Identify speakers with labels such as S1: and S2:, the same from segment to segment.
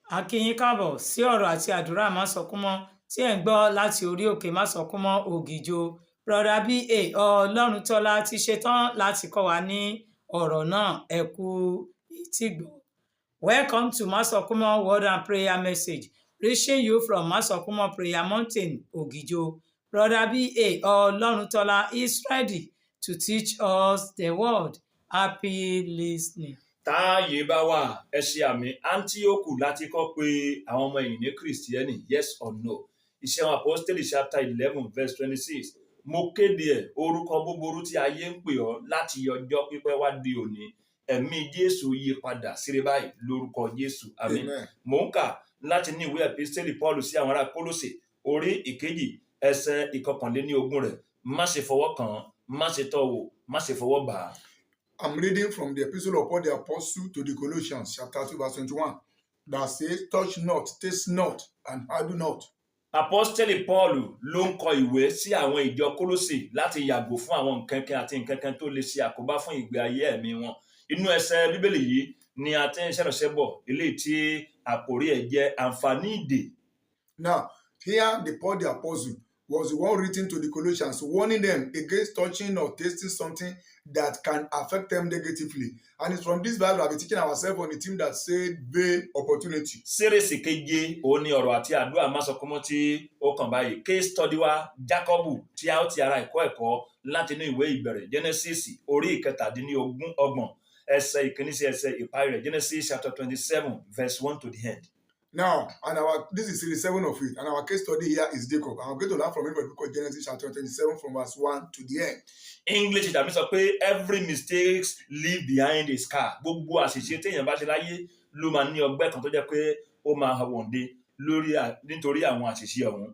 S1: A kí yín káàbọ̀ sí ọ̀rọ̀ àti àdúrà Másọkúnmọ́ tí ẹ̀ ń gbọ́ láti orí òkè Másọkúnmọ́ Ògìjò. Brother B.A. Ọlọ́runtọ́lá ti ṣetán láti kọ́ wa ní ọ̀rọ̀ náà. Ẹ kú ìtìgbọ́. Welcome to Másọkúnmọ́ Word and Prayer Message, reaching you from Másọkúnmọ́ Prayer Mountain, Ògìjò. Brother B.A. Ọlọ́runtọ́lá is ready to teach us the word. Happy listening.
S2: Táàyè bá wà ẹ ṣe àmì Áńtíókù láti kọ́ pé àwọn ọmọ ẹ̀yìn ní Kìrìsìtẹ́nì, yes or no. Iṣẹ́ àwọn Apostoli chapter 11 verse 26. Mo kéde ẹ̀ orúkọ búburú tí ayé ń pè ọ́ láti ọjọ́ pípẹ́ wá di òní. Ẹ̀mí Jésù yí padà síre báyìí lórúkọ Jésù. Àmín. Mò ń kà láti ní ìwé Epísítélì Pọ́ọ̀lù sí àwọn ará Kólósè orí ìkejì ẹsẹ̀ ìkọkànléníogún rẹ̀. Má ṣe fọwọ́ kàn án, má ṣe tọ́ wò, má ṣe fọwọ́ bà á.
S3: I'm reading from the Epistle of Paul the Apostle to the Colossians, chapter 2, verse 21, that says, touch not, taste not, and handle not.
S2: Apostoli Paul ló ń kọ ìwé sí àwọn ìjọ Kólósè láti yàgò fún àwọn nǹkankan àti nǹkankan tó lè ṣe àkóbá fún ìgbé ayé ẹ̀mí wọn. Inú ẹsẹ̀ Bíbélì yìí ni a ti ń ṣẹ̀ránṣẹ́ bọ̀ eléyìí tí àkòrí ẹ̀ jẹ́ àǹfààní ìdè.
S3: Now, here the Paul the Apostle was the one written to the Colossians, warning them against touching or tasting something that can affect them negatively. And it's from this Bible I'll be teaching ourselves on the team that said veil opportunity.
S2: Sérèsì keje òun ni ọ̀rọ̀ àti àdúrà Másọkúnmọ́ tí ó kàn báyìí. Case study wa Jákọ́bù tí a ó ti ara ẹ̀kọ́ láti inú ìwé ìbẹ̀rẹ̀ Genesis orí ìkẹtàdínlọ́gbọ̀n ẹsẹ̀ ìkíní sí ẹsẹ̀ ìparí rẹ̀ Genesis chapter 27 verse 1 to the end.
S3: Now, and this is series 7 of it, and our case study here is Jacob. And I'm going to learn from him from the book of Genesis chapter 27 from verse 1 to the end.
S2: English ìdàmí sọ pé every mistake leave behind a scar. Gbogbo àṣìṣe téèyàn bá ṣe láyé ló máa ní ọgbẹ́ kan tó jẹ́ pé ó máa wọ̀nde nítorí àwọn àṣìṣe ọ̀hún.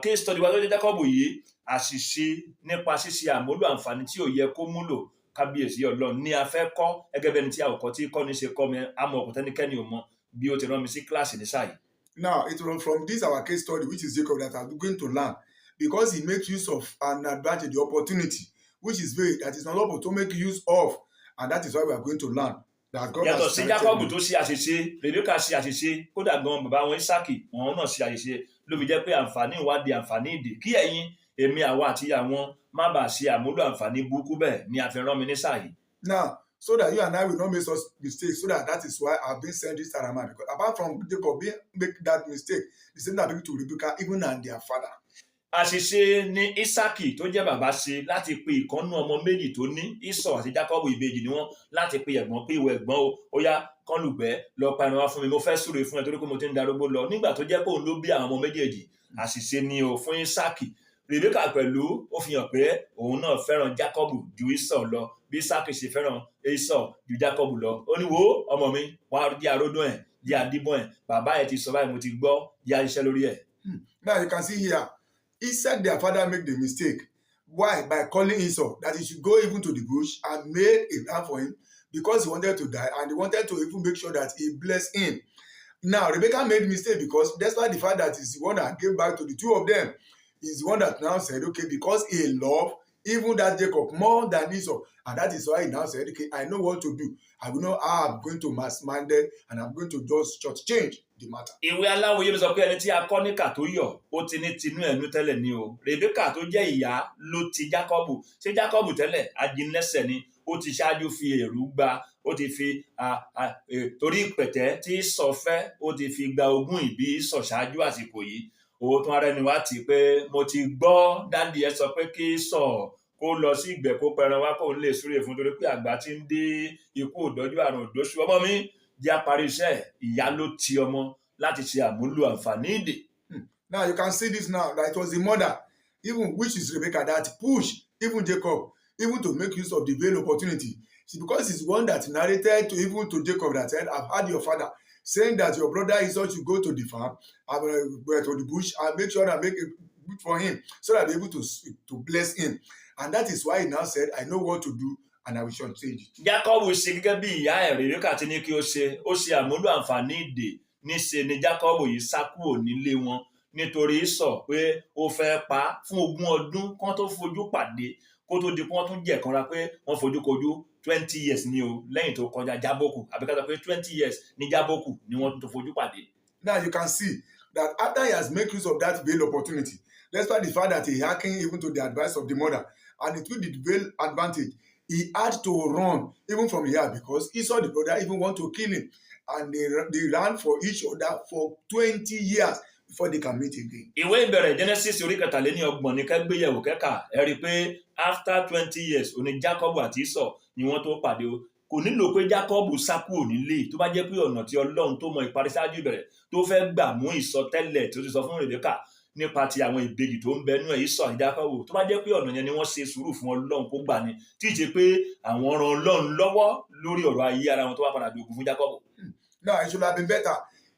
S2: Case study wa tó jẹ́ Jacob yìí, àṣìṣe nípa ṣíṣe àmúlò àǹfààní tí ò yẹ kó múlò kábíyèsí Ọlọ́run ní a fẹ́ kọ́ gẹ́gẹ́ bẹ́ni tí àwòkọ́ tí kọ́ni ṣe kọ́ mi àmọ́ ọkùnrin tẹ́nikẹ́ni ò mọ̀ bí ó ti rán mi sí kíláàsì ní sáà yìí.
S3: Now, it was from this our case study, which is Jacob, that I'm going to learn, because he makes use of an advantage, the opportunity, which is very, that is not able to make use of, and that is why we are going to learn. That God
S2: yàtọ̀
S3: has
S2: sí Jacob tó ṣe àṣìṣe, Rebecca ṣe àṣìṣe, kódà gan bàbá wọn Ísákì wọn náà ṣe àṣìṣe ló fi jẹ́ pé àǹfààní ìwádìí àǹfààní ìdè kí ẹ̀yin èmi àwa àti àwọn má bàa ṣe àmúlò àǹfààní burúkú bẹ́ẹ̀ ni a fi rán mi ní sáà yìí.
S3: Now, so that you and I will not make such mistakes, so that is why I've been sent this time around. Because apart from Jacob make that mistake, the same that to Rebecca, even and their father.
S2: Àṣìṣe ni Ísákì tó jẹ́ bàbá ṣe láti pe ìkànnú ọmọ méjì tó ní Ísọ̀ àti Jákọ́bù ìbejì ni wọ́n láti pe ẹ̀gbọ́n pé ìwọ ẹ̀gbọ́n o ó yá kán lùgbẹ́ lọ pa ẹran wá fún mi mo fẹ́ súre fún ẹ torí pé mo ti ń darúgbó lọ nígbà tó jẹ́ pé òun ló bí àwọn ọmọ méjèèjì. Àṣìṣe ni o fún Ísákì. Rebecca pẹ̀lú ó fi hàn pé òun náà fẹ́ràn Jákọ́bù ju Ísọ̀ lọ bí Ísákì ṣe fẹ́ràn Ísọ̀ ju Jákọ́bù lọ. Ó ní wo ọmọ mi wá jẹ́ aródún ẹ̀ jẹ́ adíbọ̀n ẹ̀ bàbá ẹ̀ ti sọ báyìí mo ti gbọ́ jẹ́ àṣìṣe lórí ẹ̀.
S3: Now you can see here, he said their father made the mistake. Why? By calling Esau that he should go even to the bush and made a plan for him because he wanted to die and he wanted to even make sure that he blessed him. Now Rebecca made mistake because despite the fact that he's the one that gave back to the two of them, he's the one that now said, okay, because he loved even that Jacob more than Esau. And that is why he now said, okay, I know what to do. I will know how I'm going to mass-minded and I'm going to just shortchange the matter.
S2: Ìwé Aláwòye ló sọ pé ẹni tí a kọ́ níkà tó yọ̀ ó ti ní tinú ẹ̀nu tẹ́lẹ̀ ni o. Rebecca tó jẹ́ ìyá ló ti Jákọ́bù. Ṣé Jákọ́bù tẹ́lẹ̀ ajínlẹ́sẹ̀ ni ó ti ṣáájú fi èrú gba ó ti fi torí ìpẹ̀tẹ́ tí Ísọ̀ fẹ́ ó ti fi gba ogún ìbí Ísọ̀ ṣáájú àsìkò yìí. Owó tún ara ẹni wá tì pé mo ti gbọ́ dádì ẹ sọ pé kí Ísọ̀ kó lọ sí ìgbẹ́ kó pẹran wá kó lè súre fún torí pé àgbà ti ń dé ikú òdọ́jú àrùn òdóṣù ọmọ mi jẹ́ àparí iṣẹ́ ìyá ló ti ọmọ láti ṣe àmúlò àǹfààní ìdè.
S3: Now you can see this now that it was the mother, even which is Rebecca, that pushed even Jacob even to make use of the veil opportunity. See, because it's one that narrated to even to Jacob that said, I've heard your father saying that your brother Esau should go to the farm, to the bush, and make sure that make it good for him, so that they're able to bless him. And that is why he now said, I know what to do, and I will change it.
S2: Jákọ́bù ṣe gẹ́gẹ́ bí ìyá ẹ̀ Rebecca ti ní kí ó ṣe àmúlò àǹfààní ìdè níṣe ni Jákọ́bù yìí sá kúrò nílé wọn nítorí Ísọ̀ pé ó fẹ́ pa fún 20 ọdún kán tó fojú pàdé kó tó di pé wọ́n tún jẹ̀kanra pé wọ́n fojú kojú 20 years ni o lẹ́yìn tó kọjá Jábókù àbí ká sọ pé 20 years ní Jábókù ni wọ́n tún fojú pàdé.
S3: Now you can see that after he has made use of that veiled opportunity, despite the fact that he hearkened even to the advice of the mother, and it took the veiled advantage, he had to run even from here because he saw the brother even want to kill him, and they ran for each other for 20 years before they can meet again.
S2: ìwé ìbẹ̀rẹ̀ Genesis orí kẹtàléníọgbọ̀n ní kẹ́gbéyẹ̀wò kẹ́kà ẹ rí i pé after 20 years òní Jacob àti Esau ni wọ́n tó pàdé o. Kò nílò pé Jacob sá kúrò nílé tó bá jẹ́ pé ọ̀nà tí Ọlọ́run tó mọ ìparí ṣáájú ìbẹ̀rẹ̀ tó fẹ́ gbà mú ìsọtẹ́lẹ̀ tó ti sọ fún Rebeka nípa ti àwọn ìbejì tó ń bẹnú ẹ̀ Esau àti Jacob tó bá jẹ́ pé ọ̀nà yẹn ni wọ́n ṣe sùúrù fún Ọlọ́run kó gbà ní tí ì ṣe pé àwọn ran Ọlọ́run lọ́wọ́ lórí ọ̀rọ̀ ayé ara wọn tó bá padà dogun fún Jacob.
S3: Now it should have been better.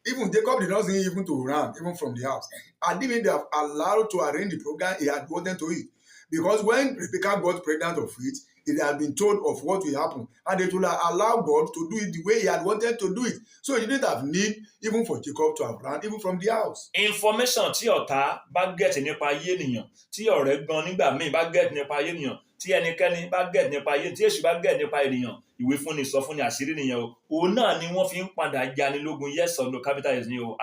S3: Even Jacob did not see even to run, even from the house. And even they have allowed to arrange the program he had wanted to it. Because when Rebecca got pregnant of it, it had been told of what will happen. And it would have allowed God to do it the way he had wanted to do it. So he didn't have need even for Jacob to have run, even from the house.
S2: Information tí ọ̀tá bá get nípa ayé ènìyàn, tí ọ̀rẹ́ gan nígbà míì bá get nípa ayé ènìyàn, tí ẹnikẹ́ni bá get nípa ayé, tí èṣù bá get nípa ènìyàn, ìwé fúnni sọ fúnni àṣírí nìyẹn o. Òun náà ni wọ́n fi ń padà janilógun yes or no capital yes ni o.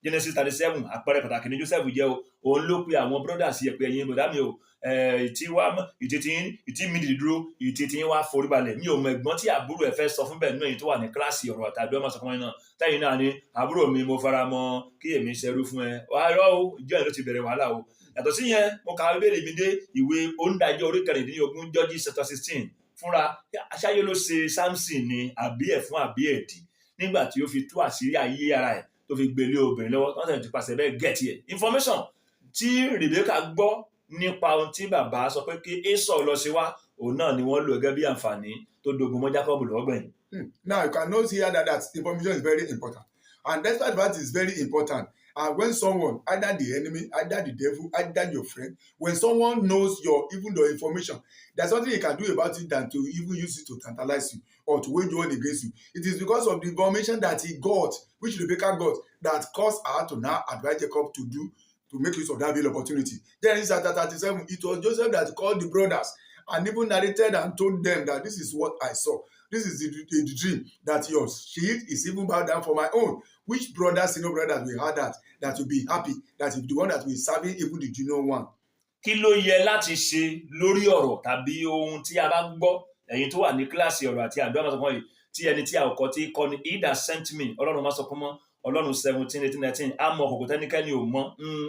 S2: Genesis 37 àpẹẹrẹ pàtàkì ní Joseph jẹ́ o. Òun ló pe àwọn brothers yẹ pé ẹ̀yin bọ̀dá mi o. Ìtì mi dìde dúró, ìtì tí wá forí balẹ̀. Mi ò mọ ẹ̀gbọ́n tí àbúrò ẹ̀ fẹ́ sọ fún bẹ́ẹ̀ náà èyí tó wà ní kíláàsì ọ̀rọ̀ àtàdé ọmọ sọ fún ẹ náà. Tẹ́yìn náà ni àbúrò mi mo fara mọ́ kí èmi ṣerú fún ẹ. Wàá rọ́ o, ìjọ ẹ̀ ló ti bẹ̀rẹ̀ wàhálà o. Yàtọ̀ sí yẹn, mo kà Bíbélì mi dé ìwé Onídàájọ́ orí 16 Judges chapter 16. Fúnra aṣáyé ló ṣe Samson ní àbí ẹ̀ fún àbí ẹ̀dì nígbà tí ó fi tú àṣírí ayé ara ẹ̀ tó fi gbélé obìnrin lọ́wọ́ tó ń sẹ̀yìn ti pàṣẹ bẹ́ẹ̀ gẹ̀ẹ́tì ẹ̀. Information tí Rebecca gbọ́ nípa ohun tí bàbá sọ pé kí Esau lọ sí wá òun náà ni wọ́n lò gẹ́gẹ́ bí àǹfààní tó dogun mọ́ Jacob lọ́wọ́ gbẹ̀yìn.
S3: Now you can notice here that information is very important, and despite that is very important. And when someone, either the enemy, either the devil, either your friend, when someone knows even your information, there's nothing you can do about it than to even use it to tantalize you or to wage war against you. It is because of the information that he got, which Rebecca got, that caused her to now advise Jacob to make use of that veil opportunity. Then in chapter 37, it was Joseph that called the brothers and even narrated and told them that this is what I saw. This is the dream that your shield is even bowed down for my own. Which brothers, senior brothers will have that will be happy, that is the one that will serve even the junior one.
S2: Kí ló yẹ láti ṣe lórí ọ̀rọ̀ tàbí ohun tí a bá gbọ́ ẹ̀yin tó wà ní kíláàsì ọ̀rọ̀ àti àdúrà máa sọ fún yìí tí ẹni tí a ò kọ́ tí kọ́ ni he that sent me Ọlọ́run máa sọ fún mọ́ Ọlọ́run 17, 18, 19 á mọ kòkò tẹ́nikẹ́ni ò mọ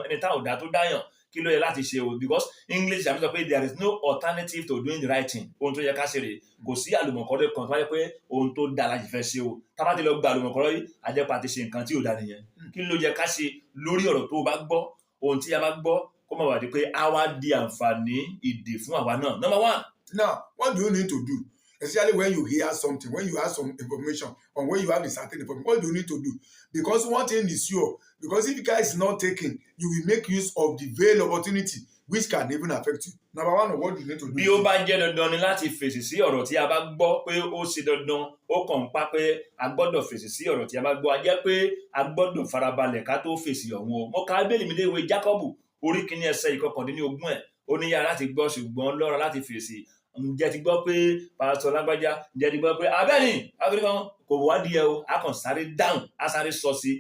S2: ẹni tá ò dá tó dáyàn kí ló yẹ láti ṣe o because English àmì sọ pé there is no alternative to doing the right thing ohun tó yẹ ká ṣe rè kò sí àlùmọ̀kọ́rọ́ kan tó wáyé pé ohun tó dáa láti fẹ́ ṣe o tá bá ti lọ gba àlùmọ̀kọ́rọ́ yìí àjẹpà ti ṣe nǹkan tí ò dáa nìyẹn kí ló yẹ ká ṣe lórí ọ̀rọ̀ tó o bá gbọ́ ohun tí a bá gbọ́ kó má wà di pé a wá di àǹfààní ìdè fún àwa náà. Number one.
S3: Now, what do you need to do? Especially when you hear something, when you have some information, or when you have a certain information, what do you need to do? Because one thing is sure, because if guy is not taken, you will make use of the veil opportunity, which can even affect you. Number one, what do you need to do?
S2: Bí ó bá jẹ́ dandan ni láti fèsì sí ọ̀rọ̀ tí a bá gbọ́ pé ó ṣe dandan, ó kàn pa pé a gbọ́dọ̀ fèsì sí ọ̀rọ̀ tí a bá gbọ́, a jẹ́ pé a gbọ́dọ̀ farabalẹ̀ ká tó fèsì ọ̀hún o. Mo ka Bíbélì mi dé ìwé Jákọ́bù orí 1 ẹsẹ̀ 19 ẹ̀, ó ní yára láti gbọ́ ṣùgbọ́n lọ́ra láti fèsì. Ǹjẹ́ ti gbọ́ pé pásítọ̀ lágbájá, ǹjẹ́ ti gbọ́ pé abẹ́ni agbẹ́nìkan kò wádìí ẹ o, a kàn sáré dáhùn, a sáré sọ sí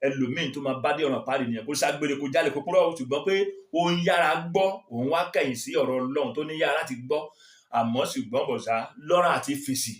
S2: ẹlòmíín tó máa bá dé ọ̀ràn parí nìyẹn kó ṣàgbére kó jálè kó púrọ̀ ṣùgbọ́n pé ó ń yára gbọ́ òun wá kẹ̀yìn sí ọ̀rọ̀ Ọlọ́run tó ní yára láti gbọ́ àmọ́ ṣùgbọ́n bọ̀sá lọ́ra àti fèsì.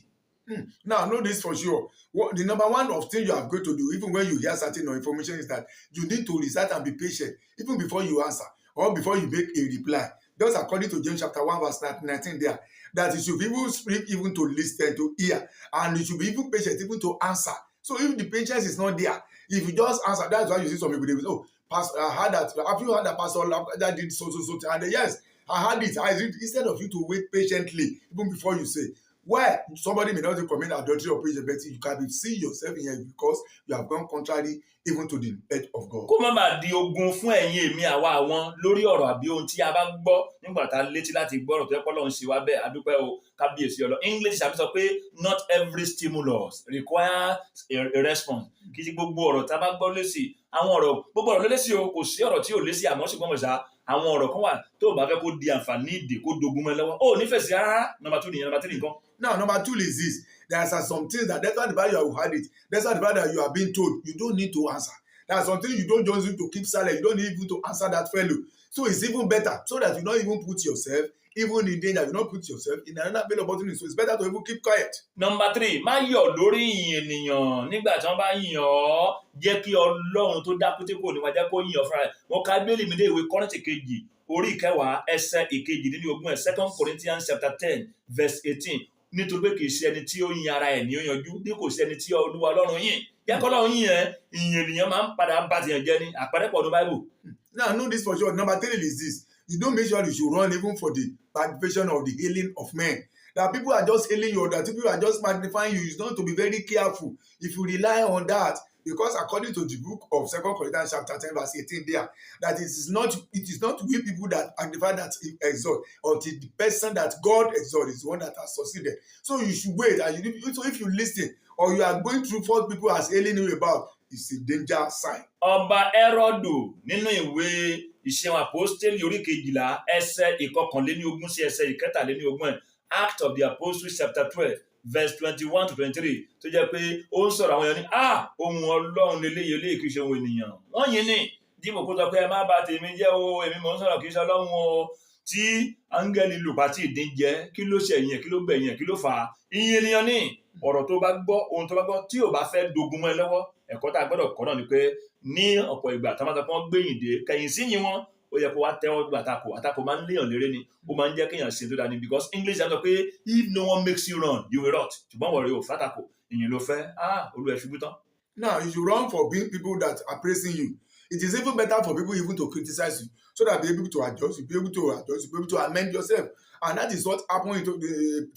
S3: Now, know this for sure. The number one of things you are going to do, even when you hear certain information, is that you need to research and be patient, even before you answer or before you make a reply. Just according to James chapter 1 verse 19 there, that you should even speak even to listen, to hear, and you should be even patient even to answer. So if the patience is not there, if you just answer, that's why you see some people, they will say, Pastor, I heard that. Have you heard that Pastor that did so? And yes, I heard it. I read. Instead of you to wait patiently, even before you say, why somebody may not commit adultery or preach, but you can see yourself in here because you have gone contrary even to the word of God.
S2: Kó má bàa di ogun fún ẹ̀yin èmi àwa àwọn lórí ọ̀rọ̀ àbí ohun tí a bá gbọ́ nígbà tá a létí láti gbọ́ ọ̀rọ̀ tó yẹ kọ́ lọ́run ṣe wá bẹ́ẹ̀ adúpẹ́ o kábíyèsí ọlọ́. English àbí sọ pé not every stimulus requires a response. Kì í ṣe gbogbo ọ̀rọ̀ tá a bá gbọ́ lésì àwọn ọ̀rọ̀ gbogbo ọ̀rọ̀ ló lésì o kò sí ọ̀rọ̀ tí ò lésì àmọ́ ṣùgbọ́n mọ̀ ṣá àwọn ọ̀rọ̀ kan wà tó o bá fẹ́ kó di àǹfààní ìdè kó dogun mọ́ ẹ lọ́wọ́ o nífẹ̀ẹ́ sí rárá. Number 2 nìyẹn. Number 3 nǹkan.
S3: Now, number 2 is this. There are some things that that's why the fact you have had it, that's why the fact that you are being told, you don't need to answer. That's something you don't just need to keep silent. You don't need even to answer that fellow. So it's even better so that you don't even put yourself even in danger. You don't put yourself in another veil of opportunity. So it's better to even keep quiet.
S2: Number 3, má yọ̀ lórí ìyìn ènìyàn nígbà tí wọ́n bá yìn ọ́. Jẹ́ kí Ọlọ́run tó dákú tí kò ní wá jẹ́ kó yìn ọ́ fúnra rẹ̀. Mo ka Bíbélì mi dé ìwé Kọ́ríńtì kejì orí 10 ẹsẹ̀ ìkejì-dín-ní-ogún 2 Corinthians chapter 10 verse 18. Nítorí pé kì í ṣe ẹni tí ó yin ara ẹ̀ ní ó yanjú bí kò sí ẹni tí Olúwa Ọlọ́run yìn. Jẹ́ kí Ọlọ́run yìn ẹ́, ìyìn ènìyàn máa ń padà bá tiyàn jẹ́ ní àpẹẹrẹ pọ̀ ní Bible.
S3: Now, know this for sure. Number 3 is this. You don't make sure you should run even for the participation of the healing of men. That people are just healing you, or that people are just magnifying you. You don't to be very careful if you rely on that. Because according to the book of 2 Corinthians chapter 10 verse 18 there, that it is not we people that magnify, that exalt, or the person that God exalt is the one that has succeeded. So you should wait. And so if you listen or you are going through what people are hailing you about, it's a danger sign.
S2: Ọba Hẹ́rọ́dù nínú ìwé Ìṣe Àpọ́stélì orí 12 ẹsẹ̀ 21 sí ẹsẹ̀ 23 Act of the Apostles chapter 12 verse 21 to 23 tó jẹ́ pé ó ń sọ̀rọ̀ àwọn èèyàn ní ohun Ọlọ́run lélẹ́yẹ kìí ṣe ohun ènìyàn. Wọ́n yìn ní dípò kó sọ pé ẹ má bà tèmi jẹ́ o, èmi mò ń sọ̀rọ̀ kìí ṣe Ọlọ́run o. Tí áńgẹ́lì lù bá tí ìdín jẹ́, kí ló ṣẹ̀yìn ẹ̀, kí ló gbẹ̀yìn ẹ̀, kí ló fà á? Ìyìn ènìyàn ní ọ̀rọ̀ tó bá gbọ́, ohun tó bá gbọ́ tí ò bá fẹ́ dogun mọ́ ẹ lọ́wọ́. Ẹ̀kọ́ tá a gbọ́dọ̀ kọ́ náà ni pé ní ọ̀pọ̀ ìgbà tá a máa sọ pé wọ́n gbẹ̀yìn dé kẹ̀yìn sí yìn wọn, ó yẹ kó wá tẹ́wọ́ gbà àtakò máa ń léèyàn léré ni, ó máa ń jẹ́ kéèyàn ṣe tó dání, because English sọ pé if no one makes you run you will rot. Ṣùgbọ́n wọ̀rẹ́ ò fàtàkò, ìyìn ló fẹ́, Olúwa ṣubú tán.
S3: Now, you should run for being people that are praising you. It is even better for people even to criticize you, so that you'll be able to adjust, you'll be able to amend yourself. And that is what happened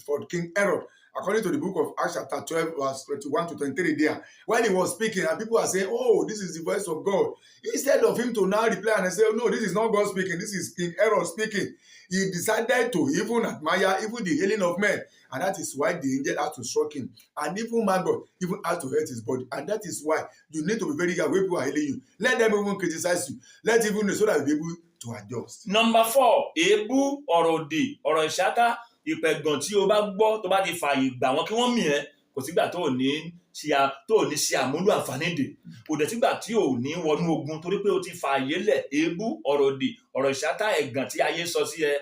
S3: for King Herod, according to the book of Acts chapter 12, verse 21 to 23 there. While he was speaking, and people are saying, oh, this is the voice of God. Instead of him to now reply and say, oh, no, this is not God speaking, this is King Herod speaking, he decided to even admire even the healing of men. And that is why the angel had to strike him. And even Magog even had to hurt his body. And that is why you need to be very careful when people are healing you. Let them even criticize you. Let even know so that you'll be able to adjust.
S2: Number 4, èébú, ọ̀rọ̀ òdì, ọ̀rọ̀ ìṣáká, ìpẹ̀gàn tí o bá gbọ́ tó bá ti fààyè gbà wọ́n kí wọ́n mì ẹ́, kò sígbà tó ò ní ṣe àmúlò àǹfààní dè. Kò dẹ̀ sígbà tí ò ní wọnú ogun torí pé o ti fààyè lẹ̀. Èébú, ọ̀rọ̀ òdì, ọ̀rọ̀ ìṣáká, ẹ̀gàn tí ayé sọ sí ẹ.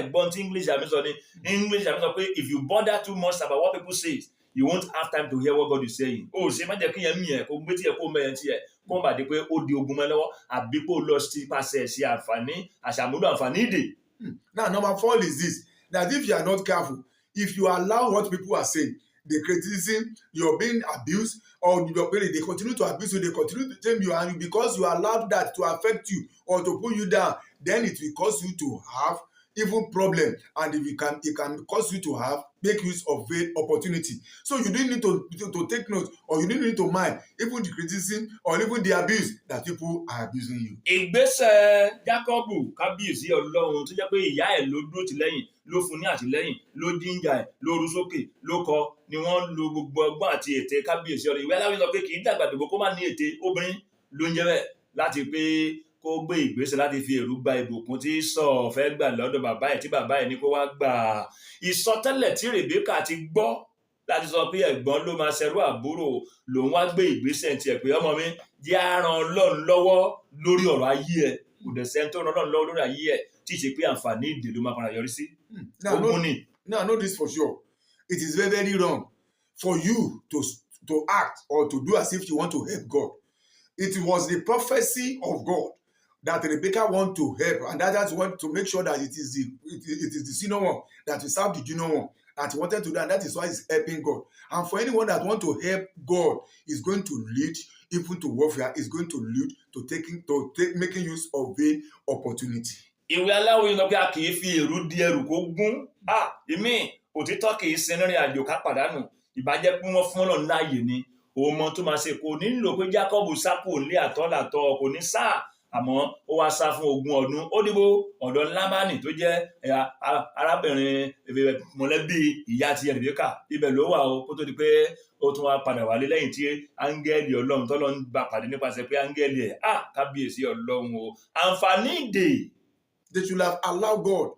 S2: Ẹ̀gbọ́n tí English àmì sọ ni. English àmì sọ pé if you bother too much about what people say, you won't have time to hear what God is saying. O ṣe má jẹ́ kí yẹn mì ẹ́, kó gbé tí ẹ kó mẹ́yẹn tí ẹ, kó má dé pé ó di ogun mọ́ lọ́wọ́ àbí kó lọ sí pàṣẹ ṣe àṣàmúlò àǹfààní dè.
S3: Now, number 4 is this, that if you are not careful, if you allow what people are saying, the criticism, you're being abused, or they continue to abuse you, they continue to shame you, and because you allow that to affect you or to pull you down, then it will cause you to have even problem, and it can cause you to make use of vain opportunity. So you don't need to take note, or you don't need to mind even the criticism or even the abuse that people are abusing you.
S2: Ìgbésẹ̀ Jákọ́bù kábíyèsí Ọlọ́run tó jẹ́ pé ìyá ẹ̀ ló dúró tì lẹ́yìn, ló fún ní àtìlẹ́yìn, ló jíǹjà ẹ̀, ló rú sókè, ló kọ, ni wọ́n lo gbogbo ọgbọ́n àti ète kábíyèsí Ọlọ́run. Ìwé Aláwí sọ pé kì í dàgbà dògbò kó má ní ète, obìnrin ló ń jẹ́ bẹ́ẹ̀ láti pé kó gbé ìgbésẹ̀ láti fi èrú gba ìbùkún tí Ísọ̀ fẹ́ gbà lọ́dọ̀ bàbá ẹ̀ tí bàbá ẹ̀ ní kó wá gbà. Ìsọtẹ́lẹ̀ tí Rèbékà ti gbọ́ láti sọ pé ẹ̀gbọ́n ló máa ṣẹrú àbúrò, lòun wá gbé ìgbésẹ̀ tiẹ̀ pé ọmọ mi jẹ́ á ràn Ọlọ́run lọ́wọ́ lórí ọ̀rọ̀ ayé ẹ̀. Kò dẹ̀ sẹ́ni tó ràn Ọlọ́run lọ́wọ́ lórí ayé ẹ̀ tí ì ṣe pé àǹfààní ìdè ló máa padà yọrí sí. Ogun ni.
S3: Now, know this for sure. It is very, very wrong for you to act or to do as if you want to help God. It was the prophecy of God that Rebecca want to help, and that's want to make sure that it is the senior one that will serve the junior one that he wanted to do, and that is why he's helping God. And for anyone that want to help God, is going to lead even to warfare, is going to lead to making use of the opportunity.
S2: Ìwé Aláwí lọ pé a kì í fi èrú di ẹrù kó gún. Ìmí òtítọ́ kì í ṣe nírìn àjò ká pàdánù. Ìbàjẹ́ pé wọ́n fún Ọlọ́run láàyè ni. Òmọ tó máa ṣe kò nílò pé Jákọ́bù sá kúrò nílé àtọ́làtọ́, kò ní sá. Àmọ́ ó wá sá fún 20 ọdún. Ó dìbò ọ̀dọ̀ Lábánì tó jẹ́ arábìnrin mọ̀lẹ́bí ìyá ti Rèbékà. Ibẹ̀ ló wà o kó tó di pé ó tún wá padà wálé lẹ́yìn tí áńgẹ́lì Ọlọ́run tọ́lọ́run bá pàdé nípasẹ̀ pé áńgẹ́lì ẹ̀ kábíyèsí Ọlọ́run o. Àǹfààní ìdè.
S3: They should have allowed God.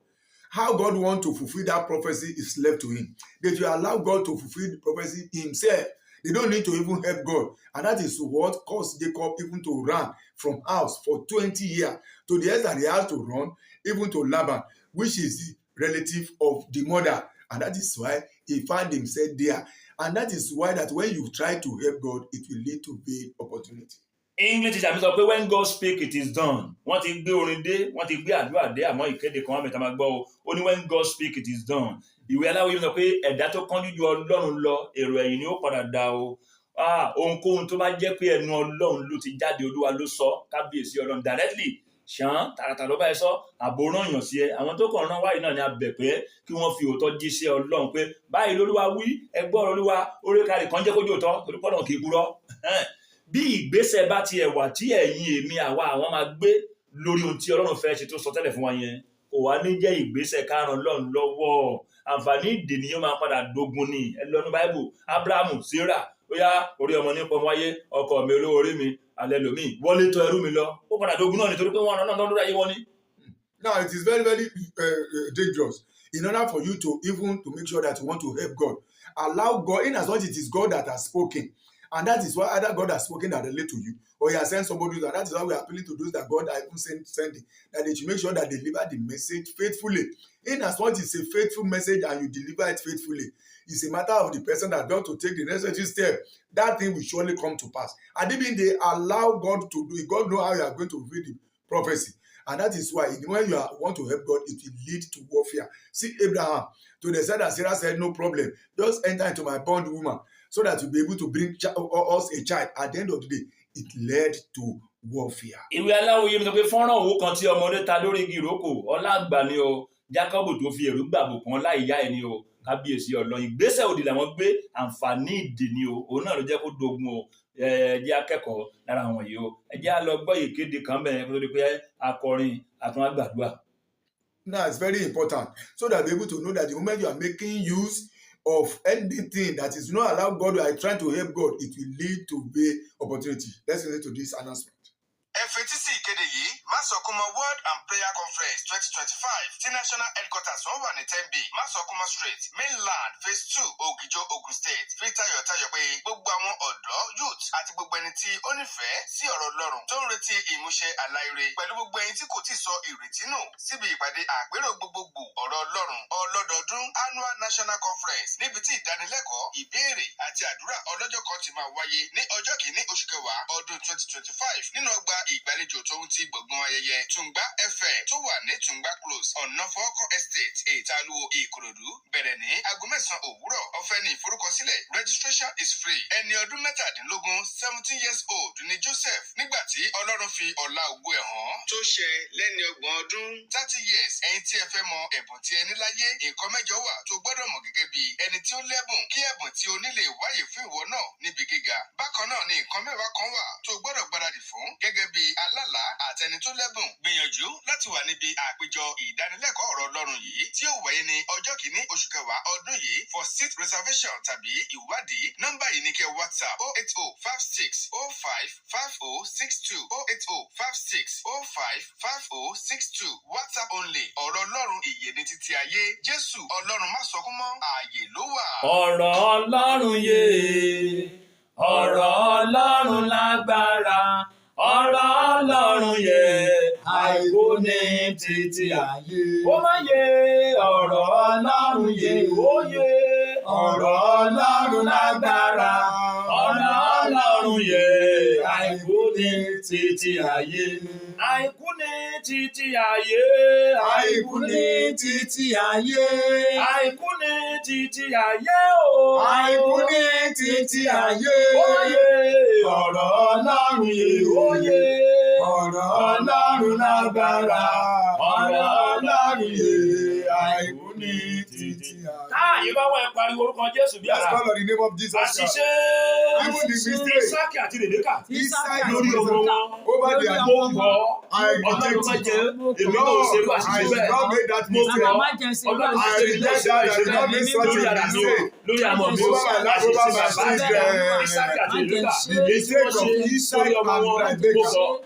S3: How God wants to fulfill that prophecy is left to him. They should allow God to fulfill the prophecy himself. They don't need to even help God. And that is what caused Jacob even to run from house for 20 years, to the end that he has to run even to Laban, which is the relative of the mother. And that is why he found himself there. And that is why that when you try to help God, it will lead to big opportunity.
S2: English teacher mi sọ pé when God speak it is done. Wọ́n ti gbé orin dé, wọ́n ti gbé àdúrà dé, àmọ́ ìkéde kan wà mẹ́ta máa gbọ́ o. Ó ní when God speak it is done. Ìwé Aláwòye sọ pé ẹ̀dá tó kánjú ju Ọlọ́run lọ, èrò ẹ̀yìn ni ó padà dá o. Ohunkóhun tó bá jẹ́ pé ẹnu Ọlọ́run ló ti jáde, Olúwa ló sọ, kábíyèsí Ọlọ́run directly. Ṣán tààràtà ló bá ẹ sọ, àbòrán èèyàn sí ẹ. Àwọn tó kàn rán wáyé náà ni a bẹ̀ pé kí wọ́n fi òótọ́ jíṣẹ́ Ọlọ́run pé báyìí lÓlúwa wí, ẹ gbọ́ Olúwa, orí kárì kan jẹ́ kójú òótọ́, torí pọ́nà kì í purọ́. Bí ìgbésẹ̀ bá ti ẹ̀wà tí ẹ̀yin èmi àwa àwọn máa gbé lórí ohun tí Ọlọ́run fẹ́ ṣe tó sọ tẹ́lẹ̀ fún wa yẹn, kò wá ní jẹ́ ìgbésẹ̀ kárán Ọlọ́run lọ́wọ́. Àǹfààní ìdè ni yóò máa padà dogun ni. Ẹ lọ ní Báíbù, Ábúráhámù, Sárà, ó yá orí ọmọ ní pọmọ wáyé, ọkọ mi olówó orí mi, alẹ́ lòmí, wọlé tọ̀ ẹrú mi lọ. Ó padà dogun náà nítorí pé wọ́n rán náà lọ́dún ayé wọn ni.
S3: Now, it is very, very dangerous. In order for you to even to make sure that you want to help God, allow God, in as much it is God that has spoken. And that is why either God has spoken that relate to you, or he has sent somebody, and that is why we are appealing to those that God has even sending, that they should make sure that they deliver the message faithfully. In as much it's a faithful message and you deliver it faithfully, it's a matter of the person that got to take the necessary step. That thing will surely come to pass. And even they allow God to do it, God knows how you are going to fulfill the prophecy. And that is why when you want to help God, it will lead to warfare. See Abraham, to the extent that Sarah said, no problem, just enter into my bondwoman, so that you'll be able to bring us a child. At the end of the day, it led to warfare.
S2: Ìwé Aláwòye mi sọ pé fọ́nrán òwò kan tí ọmọdé ta lórí igi ìrókò, ọlá àgbà ni o, Jákọ́bù tó fi ẹ̀rù gbàgbọ́ kan láì yá ẹni o, kábíyèsí Ọlọ́run. Ìgbésẹ̀ òdì làwọn gbé, àǹfààní ìdè ni o, òun náà ló jẹ́ kó dogun o. Ẹ jẹ́ akẹ́kọ̀ọ́ lára àwọn yìí o. Ẹ jẹ́ á lọ gbọ́ ìkéde kan bẹ́ẹ̀ kó tó di pé akọrin àtún àgbàdua.
S3: Now, it's very important so that we're able to know that the moment you are making use of anything that is not allow God, you are trying to help God, it will lead to big opportunity. Let's listen to this announcement.
S4: FATC ìkéde yìí Masokuma Word and Prayer Conference 2025 tí National Headquarters wọn wà ní 10B Masokuma Street Mainland Phase 2 Ògìjò Ogun State fi tayọ̀tayọ̀ pé gbogbo àwọn ọ̀dọ́ youth àti gbogbo ẹni tí ó nífẹ̀ẹ́ sí ọ̀rọ̀ Ọlọ́run tó ń retí ìmúṣẹ àlàyé pẹ̀lú gbogbo ẹni tí kò tí sọ ìrètí nù síbi ìpàdé àpérò gbogbogbò ọ̀rọ̀ Ọlọ́run ọlọ́dọọdún Annual National Conference níbi tí ìdánilẹ́kọ̀ọ́ ìbéèrè àti àdúrà ọlọ́jọ́ kan ti máa wáyé ní ọjọ́ kìíní oṣù kẹwàá ọdún 2025 nínú ọgbà ìgbàlejò tó ń ti gbọ̀ngàn ayẹyẹ Tùngbá FM tó wà ní Tùngbá Close ọ̀nà Fọ́kọ́ Estate Ìtàlùwò Ìkòròdú bẹ̀rẹ̀ ní aago 9 òwúrọ̀ ọ̀fẹ́ ní ìforúkọsílẹ̀ registration is free ẹni ọdún 17 17 years old ni Joseph nígbà tí Ọlọ́run fi ọlá ògo ẹ̀ hàn tó ṣe lẹ́ni 30 ọdún 30 years ẹ̀yin tí ẹ fẹ́ mọ ẹ̀bùn tí ẹni láyé nǹkan mẹ́jọ wà tó gbọ́dọ̀ mọ̀ gẹ́gẹ́ bí ẹni tí ó lẹ́bùn kí ẹ̀bùn tí o ní lè wáyé fún ìwọ náà níbi gíga bákan náà ni nǹkan mẹ́wàá kan wà tó gbọ́dọ̀ gbáradì fún gẹ́gẹ́ bí alálà àtẹni tó lẹ́bùn gbìyànjú láti wà níbi àpéjọ ìdánilẹ́kọ̀ọ́ ọ̀rọ̀ Ọlọ́run yìí tí ó wáyé ní ọjọ́ kìíní oṣù kẹwàá ọdún yìí for seat reservation tàbí ìwádìí nọ́mbà yìí ní kẹ́ WhatsApp 08056055062 08056055062 WhatsApp only ọ̀rọ̀ Ọlọ́run ìyè ní títí ayé Jésù Ọlọ́run má sọkún mọ́ ààyè ló wà.
S2: Ọ̀rọ̀ Ọlọ́run yé, ọ̀rọ̀ Ọlọ́run lágbára, ọ̀rọ̀ Ọlọ́run yé, àìkú ní títí ayé. Ó má yé ọ̀rọ̀ Ọlọ́run yé, ó yé ọ̀rọ̀ Ọlọ́run lágbára, ọ̀rọ̀ Ọlọ́run yé, àìkú ní títí ayé. Àìkú ní títí ayé,
S3: Àìkú ní títí ayé.
S2: àìkú ní títí ayé o.
S3: Àìkú ní títí ayé.
S2: Ó yé ọ̀rọ̀ Ọlọ́run yé, ó yé
S3: Ọ̀rọ̀ Ọlọ́run lágbára. Ọ̀rọ̀ Ọlọ́run yé. Àìkú ní títí ayé.
S2: Táàyè bá wọ́n ẹ pariwo orúkọ Jésù bí
S3: Let's
S2: ara.
S3: call on the name of Jesus Christ.
S2: Àṣìṣe
S3: Even the mistake.
S2: Ísákì àti Rèbékà
S3: Isaac
S2: lórí
S3: was
S2: ọmọ wọn.
S3: over their
S2: Mo gbọ́ Ọlọ́run má jẹ́ èmi náà ò ṣerú àṣìṣe bẹ́ẹ̀. Mo kọ̀ Ọlọ́run má jẹ́ èmi náà ò ṣerú àṣìṣe bẹ́ẹ̀ lórí ara mi o, lórí àmọ́ mi o, àṣìṣe bàbá Ísákì àti Rèbékà, èyí tí wọ́n ṣe sórí ọmọ wọn,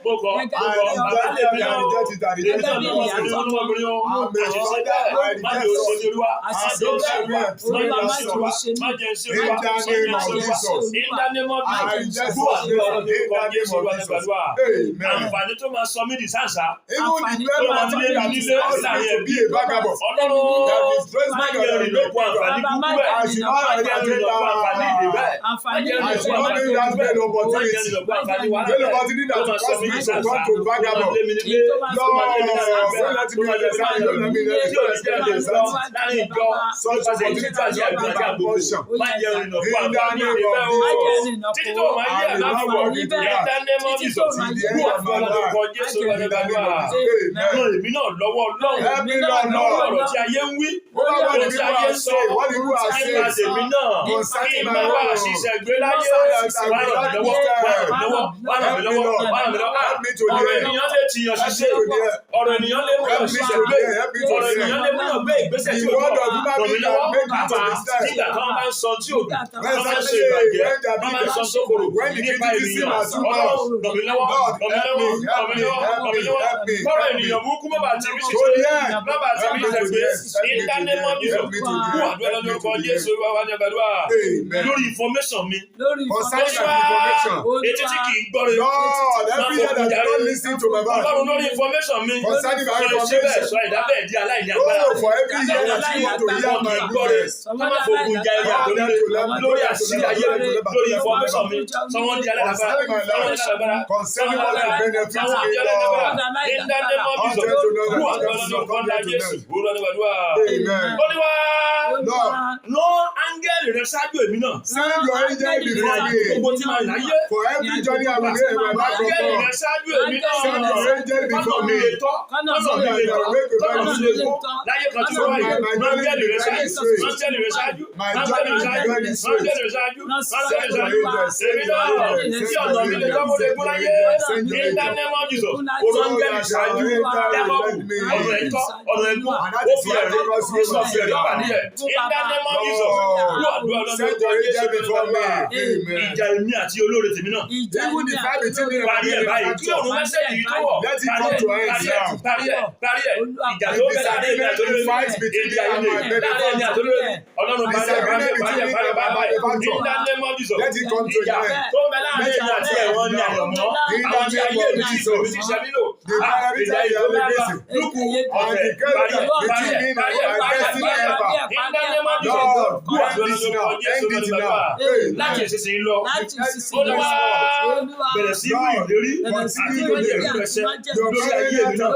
S2: mo kọ̀ bàbá lè mi náà o, èmi náà lọ́wọ́ ọmọbìnrin o, àṣìṣe bẹ́ẹ̀ má jẹ́ òṣèlú Olúwa, àṣìṣe bẹ́ẹ̀ má jẹ́ òṣèlú má jẹ́ òṣèlú wa, má jẹ́ òṣèlú wa, in the name of Jesus, gbọ́ àdúrà lórúkọ Jésù Olúwa ní gbàdúrà. Àǹfààní tó máa sọ mí di sáǹsà, tó máa fi lé mi nílé láàrin ẹbí, Ọlọ́run má jẹ́ rìn lóko àǹfààní kúkú ẹ̀, má jẹ́ rìn lóko àǹfààní ìdè bẹ́ẹ̀, má jẹ́ rìn lóko àǹfààní kúkú ẹ̀, má jẹ́ rìn lóko àǹfààní wàhálà bẹ́ẹ̀, tó máa sọ mí di sáǹsà, tó máa lé mi nílé, tó máa lé mi nílé, tó máa lé mi nílé, tí ò ní jẹ́ rìn lọ láàrin ìjọ, tó máa ṣe ìdíjú àti àgbẹ̀ àti àgbòkò, má jẹ́ rìn lóko àǹfààní ìdè bẹ́ẹ̀ o, títí tó máa yẹ láwùwọ̀ ìdánimọ̀ bísọ̀ wú àfọlọ́dọ̀kọ Jésù lọ́dọ̀dọ̀ náà èmi náà lọ́wọ́ lọ́wọ́ ọ̀rọ̀ tí ayé ń wí ọ̀rọ̀ tí ayé ń sọ nípa tèmi náà kí n máa wá àṣìṣe gbé láyé wà ràn mí lọ́wọ́ ọ̀rọ̀ ènìyàn lè tìyàn ṣiṣẹ́ ọ̀rọ̀ ènìyàn lè mú yàn ṣiṣẹ́ gbé ọ̀rọ̀ ènìyàn lè mú yàn gbé ìgbésẹ̀ tí ò dùn ràn mí lọ́wọ́ pàpà nígbà tí wọ́n bá ń sọ tí ò dùn wọ́n máa ń ṣe ìbàjẹ́ wọ́n máa ń sọ sókòrò nípa ènìyàn Ọlọ́run ràn mí lọ́wọ́ kọ́rọ̀ ènìyàn burúkú má bàa tẹ̀mí ṣiṣẹ́ má bàa tẹ̀mí ṣẹ̀gbẹ́ ìdánimọ̀ bísọ̀ kú àdúrà lórúkọ Jésù wà ní àgbàdua lórí information mi etí tí kì í gbọ́ rẹ̀ Ọlọ́run lórí information mi sọ ìṣẹ́bẹ̀ sọ ìdábẹ̀ di aláìní agbára kọ́má fògùn ja ẹ̀yà tó nílé lórí àṣírí ayé lórí information mi sọ wọ́n di aláìní agbára
S3: concerning what the benefits of the
S2: no angel rẹ ṣáájú èmi náà.
S3: Send your angel before me.
S2: Gbogbo tí ma yà yé.
S3: For every journey I will make my back
S2: angel
S3: up.
S2: rẹ ṣáájú èmi náà.
S3: Send your angel before me.
S2: Kọ́nà mi lè tọ́. Láyé kan tí wọ́n wáyé. Angel rẹ ṣáájú. Angel rẹ ṣáájú. Angel rẹ ṣáájú. Angel rẹ ṣáájú. Angel rẹ ṣáájú. Èmi náà tí ọ̀nà mi lè tọ́ mo lè gbọ́ láyé. In the name of Jesus. Angel ṣáájú. Jákọ́bù ọ̀nà ẹ̀tọ́ ọ̀nà ẹ̀gbọ́n ó fi ẹ̀rí ó fi ẹ̀rí wà ní ẹ̀. In the name of Jesus. Wú àdúrà lọ́dún tó Jésù lọ́dún. Ìjà èmi àti olóore tèmi náà.
S3: Even the fight between me and
S2: Parí ẹ̀ báyìí kí òun mẹ́sẹ̀jì yìí tó wọ̀. Parí ẹ̀. Ìjà tó bẹ̀rẹ̀ láàrin èmi àti olóore. Ìjà èmi láàrin èmi àti olóore. Ọlọ́run parí ẹ̀. In the name of Jesus. Ìjà tó bẹ̀rẹ̀ láàrin èmi àti ẹ̀wọ̀n ní àyọ̀mọ́. Àwọn tí ayé mi ti sọ mi ti ṣẹ́ nílò. Ìjà ìjọba lùkù ọ̀rẹ́ parí ẹ̀. In the name of Jesus. Wú àdúrà lọ́dún Jésù lọ́dún. Láti ìṣẹ̀ṣẹ̀ lọ. Olúwa bẹ̀rẹ̀ sí ìwé ìlérí àti ìwé ìrẹsẹ̀ lórí ayé mi náà.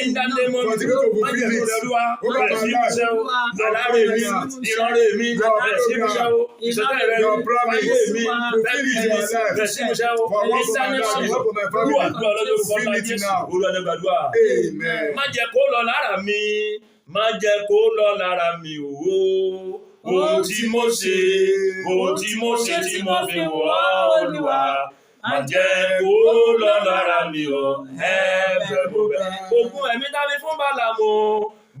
S2: In the name of Jesus. Májèlú rẹ̀ Olúwa bẹ̀rẹ̀ sí ìmúṣẹ́ o. Àlárè mi, ìrọ̀rẹ́ mi, bẹ̀rẹ̀ sí ìmúṣẹ́ o. Ìṣẹ̀tẹ̀ rẹ̀ ayé mi, bẹ̀rẹ̀ sí ìmúṣẹ́ o. Ìṣẹ̀tẹ̀ wú àdúrà lọ́dún fọ́nà Jésù. Olúwa ní gbàdúrà. Má jẹ́ kó lọ lára mi, má jẹ́ kó lọ lára mi o. Ohun tí mo ṣe tí mo fi wọ́ Olúwa, má jẹ́ kó lọ lára mi o. Ẹ̀bẹ̀ mo bẹ̀. Ogun ẹ̀mí dábí fún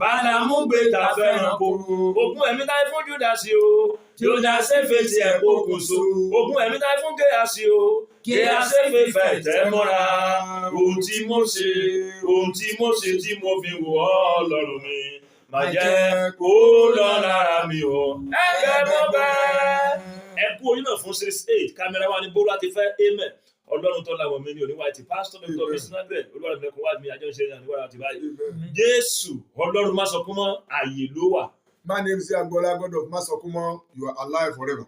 S2: Bálámù gbé ta fẹ́ràn kó. Ogun ẹ̀mí dábí fún Júdásì o. Júdásì fèsì ẹ̀ pokùnso. Ogun ẹ̀mí dábí fún Géhásì o. Géhásì fèfẹ̀ tẹ́ mọ́ra. Ohun tí mo ṣe tí mo fi wọ́ Ọlọ́run mi, má jẹ́ kó lọ lára mi o. Ẹ̀bẹ̀ mo bẹ̀. Ẹ kú oyin náà fún series 8 kámẹ́rà wa ní Bólú àti fẹ́ amen. Ọlọ́run tó láwọn mi ní oníwà ti pásítọ̀ Dr. Bísínádùn Olúwa mi lẹ́kùn wá mi àjọ ìṣẹ̀lẹ̀ àníwára àti báyìí. Jésù Ọlọ́run má sọ fún mọ́ ààyè ló wà.
S3: My name is Agbola, God of Masokumo. You are alive forever.